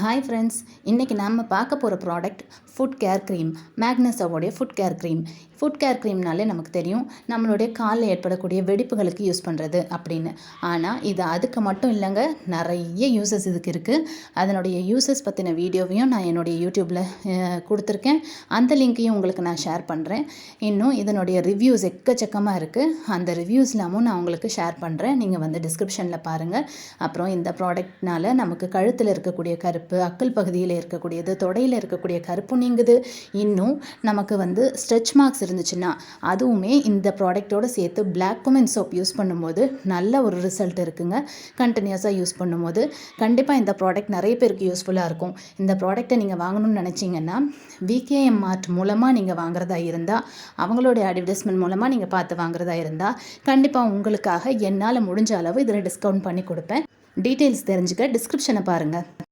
Hi friends, இன்றைக்கி நம்ம பார்க்க போகிற ப்ராடக்ட் ஃபுட் கேர் க்ரீம். மேக்னஸாவோடைய foot care cream. Foot care க்ரீம்னாலே நமக்கு தெரியும் நம்மளுடைய காலில் ஏற்படக்கூடிய வெடிப்புகளுக்கு யூஸ் பண்ணுறது அப்படின்னு. ஆனால் இது அதுக்கு மட்டும் இல்லைங்க, நிறைய யூசஸ் இதுக்கு இருக்குது. அதனுடைய யூசஸ் பற்றின வீடியோவையும் நான் என்னுடைய யூடியூப்பில் கொடுத்துருக்கேன். அந்த லிங்க்கையும் உங்களுக்கு நான் ஷேர் பண்ணுறேன். இன்னும் இதனுடைய ரிவ்யூஸ் எக்கச்சக்கமாக இருக்குது. அந்த ரிவ்யூஸ் எல்லாமும் நான் உங்களுக்கு ஷேர் பண்ணுறேன். நீங்கள் வந்து டிஸ்கிரிப்ஷனில் பாருங்கள். அப்புறம் இந்த ப்ராடக்ட்னால நமக்கு கழுத்தில் இருக்கக்கூடிய கருப்பு, அக்கல் பகுதியில் இருக்கக்கூடியது, தொடையில் இருக்கக்கூடிய கருப்பு நீங்குது. இன்னும் நமக்கு வந்து ஸ்ட்ரெச் மார்க்ஸ் இருந்துச்சுன்னா அதுவுமே இந்த ப்ராடக்டோடு சேர்த்து பிளாக் cumin சோப் யூஸ் பண்ணும்போது நல்ல ஒரு ரிசல்ட் இருக்குங்க. கண்டினியூஸாக யூஸ் பண்ணும்போது கண்டிப்பாக இந்த ப்ராடக்ட் நிறைய பேருக்கு யூஸ்ஃபுல்லாக இருக்கும். இந்த ப்ராடக்ட்டை நீங்கள் வாங்கணும்னு நினச்சிங்கன்னா விகேஎம் மார்ட் மூலமாக நீங்கள் வாங்குறதா இருந்தால், அவங்களுடைய அட்வர்டைஸ்மெண்ட் மூலமாக நீங்கள் பார்த்து வாங்குறதா இருந்தால் கண்டிப்பாக உங்களுக்காக என்னால் முடிஞ்ச அளவு இதில் டிஸ்கவுண்ட் பண்ணி கொடுப்பேன். டீட்டெயில்ஸ் தெரிஞ்சுக்க டிஸ்கிரிப்ஷனை பாருங்கள்.